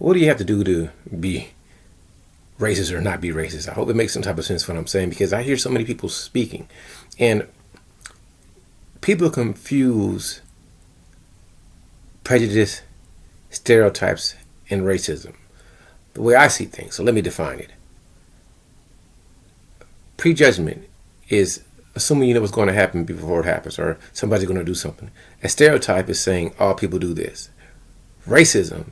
what do you have to do to be racist or not be racist? I hope it makes some type of sense for what I'm saying, because I hear so many people speaking, and people confuse prejudice, stereotypes, and racism the way I see things. So let me define it. Prejudgment is assuming you know what's going to happen before it happens, or somebody's going to do something. A stereotype is saying all people do this. Racism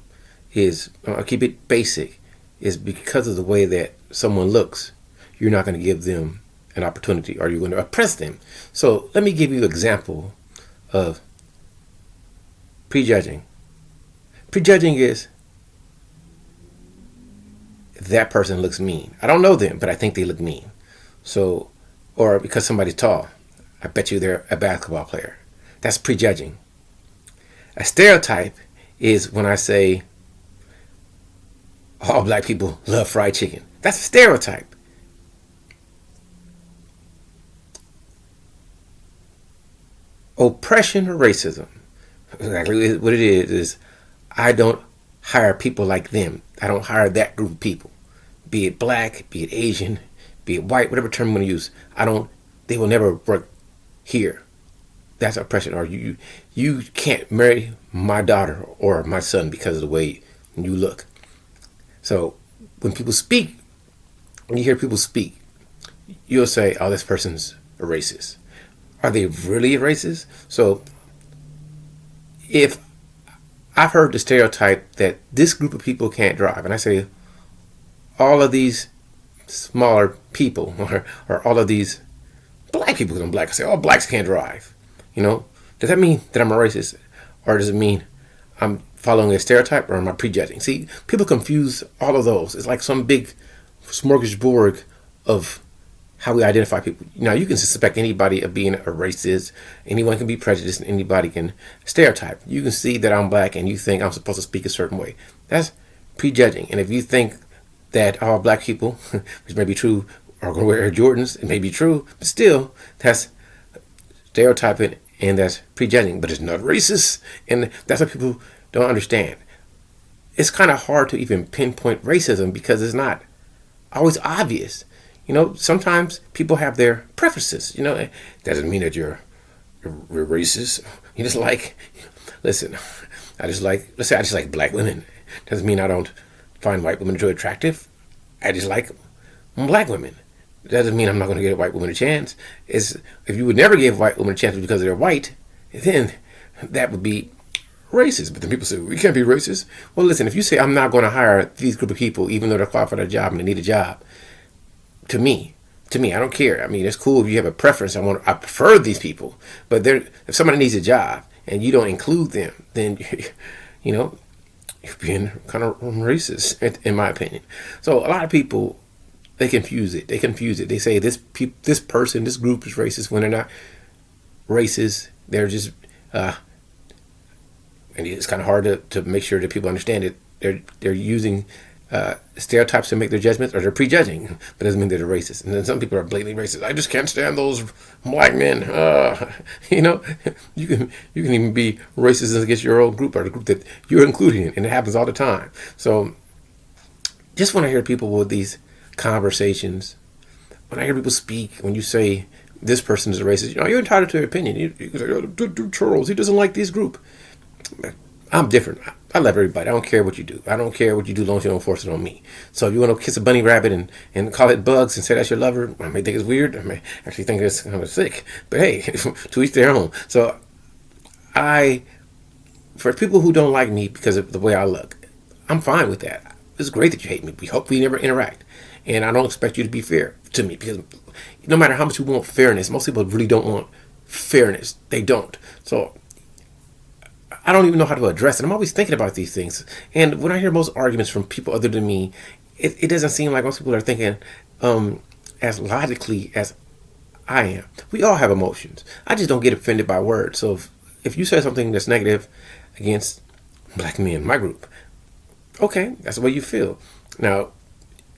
is, I'll keep it basic, is because of the way that someone looks, you're not going to give them an opportunity, or you're going to oppress them. So let me give you an example of prejudging. Prejudging is, that person looks mean. I don't know them, but I think they look mean. So, or because somebody's tall, I bet you they're a basketball player. That's prejudging. A stereotype is when I say all black people love fried chicken. That's a stereotype. Oppression or racism, exactly what it is I don't hire people like them. I don't hire that group of people, be it black, be it Asian, be it white, whatever term I'm going to use. They will never work here. That's oppression. Or you can't marry my daughter or my son because of the way you look. So when people speak, when you hear people speak, you'll say, oh, this person's a racist. Are they really a racist? So if I've heard the stereotype that this group of people can't drive, and I say all of these smaller people, or all of these black people, because I'm black, I say all blacks can't drive. Does that mean that I'm a racist? Or does it mean I'm following a stereotype, or am I prejudging? See, people confuse all of those. It's like some big smorgasbord of how we identify people. Now, you can suspect anybody of being a racist. Anyone can be prejudiced, and anybody can stereotype. You can see that I'm black, and you think I'm supposed to speak a certain way. That's prejudging. And if you think that all black people, which may be true, are going to wear Air Jordans, it may be true, but still, that's stereotyping, and that's prejudging. But it's not racist, and that's what people don't understand. It's kind of hard to even pinpoint racism because it's not always obvious. Sometimes people have their preferences. It doesn't mean that you're racist. You just like, listen, let's say I just like black women. Doesn't mean I don't find white women too attractive. I just like black women. Doesn't mean I'm not going to give white women a chance. If you would never give white women a chance because they're white, then that would be racist. But then people say, we can't be racist. Well, listen, if you say I'm not going to hire these group of people, even though they're qualified for a job and they need a job, to me, I don't care. I mean, it's cool if you have a preference. I prefer these people. But if somebody needs a job and you don't include them, then, you're being kind of racist, in my opinion. So a lot of people, they confuse it. They say this person, this group is racist when they're not racist. They're just, and it's kind of hard to make sure that people understand it. They're using stereotypes to make their judgments, or they're prejudging, but it doesn't mean they're racist. And then some people are blatantly racist. I just can't stand those black men. You can even be racist against your own group, or the group that you're including in, and it happens all the time. So just when I hear people with these conversations, when I hear people speak, when you say this person is a racist, you're entitled to your opinion. You can say, oh, Charles, he doesn't like this group. I'm different. I love everybody. I don't care what you do. I don't care what you do as long as you don't force it on me. So if you want to kiss a bunny rabbit and call it bugs and say that's your lover, I may think it's weird. I may actually think it's kind of sick. But hey, to each their own. So for people who don't like me because of the way I look, I'm fine with that. It's great that you hate me. We hope we never interact. And I don't expect you to be fair to me, because no matter how much we want fairness, most people really don't want fairness. They don't. So I don't even know how to address it. I'm always thinking about these things. And when I hear most arguments from people other than me, it doesn't seem like most people are thinking as logically as I am. We all have emotions. I just don't get offended by words. So if you say something that's negative against black men in my group, okay, that's the way you feel. Now,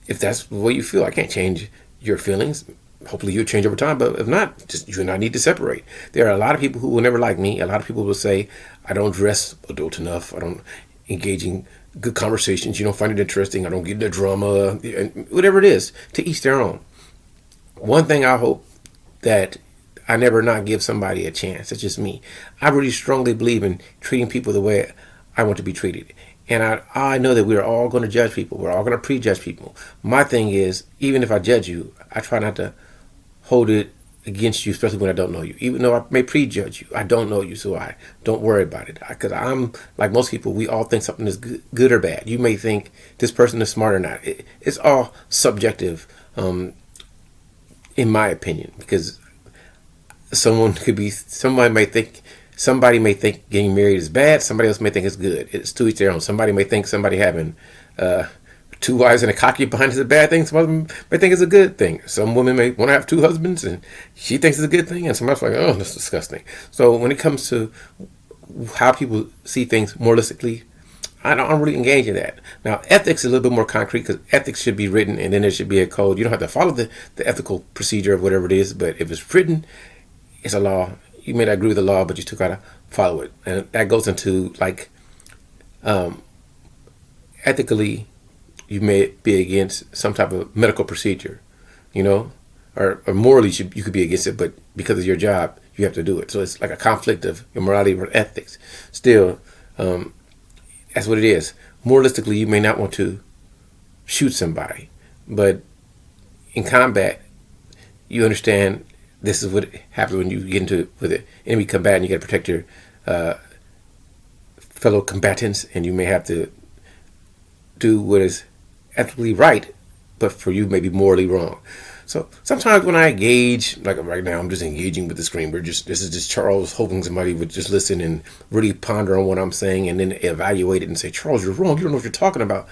if that's the way you feel, I can't change your feelings. Hopefully you'll change over time, but if not, just you and I need to separate. There are a lot of people who will never like me. A lot of people will say I don't dress adult enough. I don't engage in good conversations. You don't find it interesting. I don't get the drama. Whatever it is, to each their own. One thing I hope that I never not give somebody a chance. It's just me. I really strongly believe in treating people the way I want to be treated. And I know that we're all going to judge people. We're all going to prejudge people. My thing is, even if I judge you, I try not to hold it against you, especially when I don't know you. Even though I may prejudge you, I don't know you, so I don't worry about it. Because I'm, like most people, we all think something is good or bad. You may think this person is smart or not. It's all subjective, in my opinion, because somebody may think getting married is bad. Somebody else may think it's good. It's to each their own. Somebody may think somebody having two wives and a concubine is a bad thing. Some other may think it's a good thing. Some women may want to have two husbands and she thinks it's a good thing, and somebody's like, oh, that's disgusting. So when it comes to how people see things moralistically, I don't really engage in that. Now, ethics is a little bit more concrete, because ethics should be written and then there should be a code. You don't have to follow the ethical procedure of whatever it is, but if it's written, it's a law. You may not agree with the law, but you still gotta follow it. And that goes into like, ethically, you may be against some type of medical procedure, or morally you could be against it, but because of your job, you have to do it. So it's like a conflict of your morality with ethics. Still, that's what it is. Moralistically, you may not want to shoot somebody, but in combat, you understand this is what happens when you get into it with an enemy combatant. You got to protect your fellow combatants, and you may have to do what is ethically right, but for you may be morally wrong. So sometimes when I engage, like right now, I'm just engaging with the screen. This is just Charles hoping somebody would just listen and really ponder on what I'm saying and then evaluate it and say, Charles, you're wrong. You don't know what you're talking about.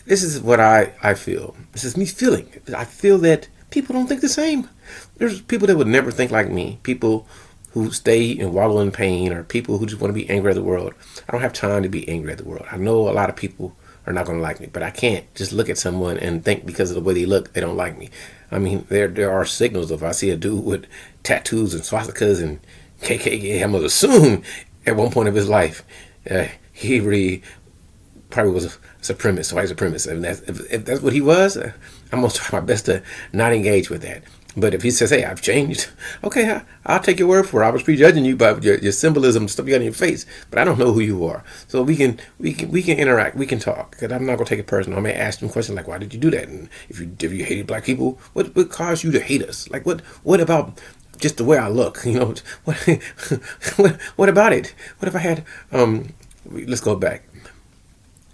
This is what I feel. This is me feeling. I feel that people don't think the same. There's people that would never think like me. People who stay and wallow in pain, or people who just want to be angry at the world. I don't have time to be angry at the world. I know a lot of people are not going to like me, but I can't just look at someone and think because of the way they look, they don't like me. I mean, there are signals. If I see a dude with tattoos and swastikas and KKK, I'm going to assume at one point of his life, he really probably was a supremacist, white supremacist. If that's what he was, I'm going to try my best to not engage with that. But if he says, hey, I've changed, okay, I'll take your word for it. I was prejudging you by your symbolism, stuff you got in your face, but I don't know who you are. So we can interact, we can talk. Because I'm not gonna take it personal. I may ask them questions like, why did you do that? And if you hated black people, what caused you to hate us? Like what about just the way I look? What about it? What if I had let's go back.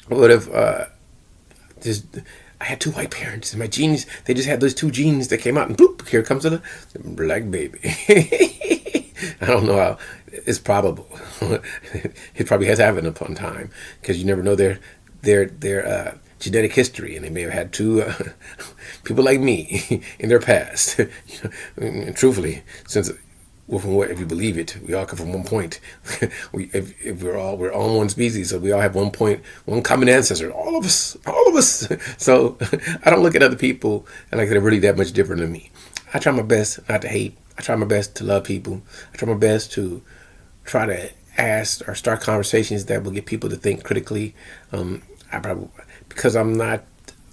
What if I had two white parents, and my genes, they just had those two genes that came out, and boop, here comes the black baby. I don't know how. It's probable. It probably has happened upon time, because you never know their genetic history, and they may have had two people like me in their past. And truthfully, since if you believe it, we all come from one point. If we're all one species, so we all have one common ancestor. All of us. So I don't look at other people and like they're really that much different than me. I try my best not to hate. I try my best to love people. I try my best to try to ask or start conversations that will get people to think critically. Because I'm not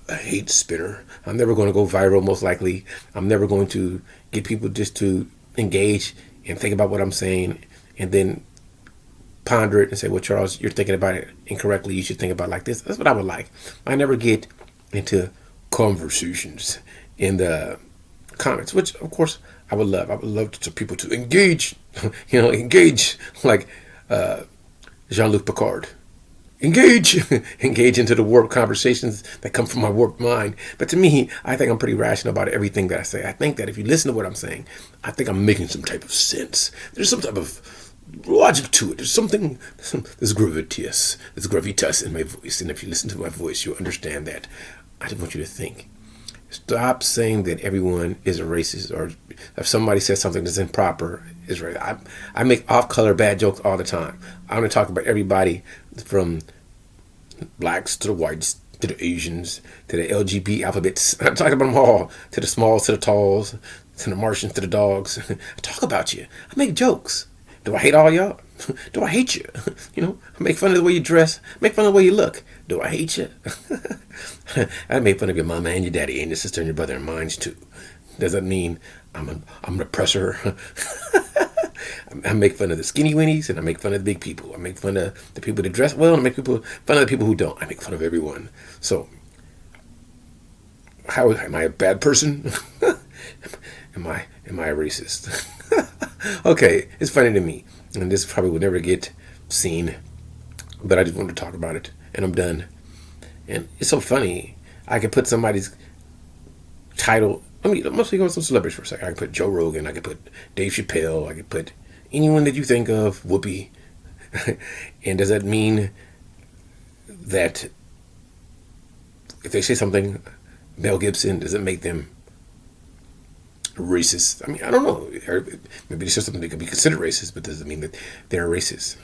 a hate spinner. I'm never going to go viral, most likely. I'm never going to get people just to engage and think about what I'm saying and then ponder it and say, well, Charles, you're thinking about it incorrectly. You should think about it like this. That's what I would like. I never get into conversations in the comments, which of course I would love. I would love for people to engage, engage like Jean-Luc Picard. Engage into the warped conversations that come from my warped mind. But to me, I think I'm pretty rational about everything that I say. I think that if you listen to what I'm saying, I think I'm making some type of sense. There's some type of logic to it. There's something, there's gravitas in my voice. And if you listen to my voice, you'll understand that. I just want you to think. Stop saying that everyone is a racist, or if somebody says something that's improper, is racist. I make off-color bad jokes all the time. I'm going to talk about everybody from blacks to the whites to the Asians to the LGBT alphabets. I'm talking about them all, to the smalls to the talls, to the Martians to the dogs. I talk about you. I make jokes. Do I hate all y'all? Do I hate you? I make fun of the way you dress, make fun of the way you look. Do I hate you? I make fun of your mama and your daddy and your sister and your brother and mine too. Does that mean I'm an oppressor? I make fun of the skinny winnies and I make fun of the big people. I make fun of the people that dress well and I make fun of the people who don't. I make fun of everyone. So, how am I a bad person? Am I a racist? Okay, it's funny to me, and this probably will never get seen, but I just wanted to talk about it, and I'm done. And it's so funny. I could put somebody's title. Let's go with some celebrities for a second. I could put Joe Rogan. I could put Dave Chappelle. I could put anyone that you think of, Whoopi. And does that mean that if they say something, Mel Gibson, does it make them racist? I mean, I don't know. Maybe it's just something that could be considered racist, but does it mean that they're racist?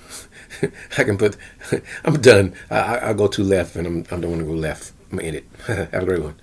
I'm done. I'll go too left, and I don't want to go left. I'm going to end it. Have a great one.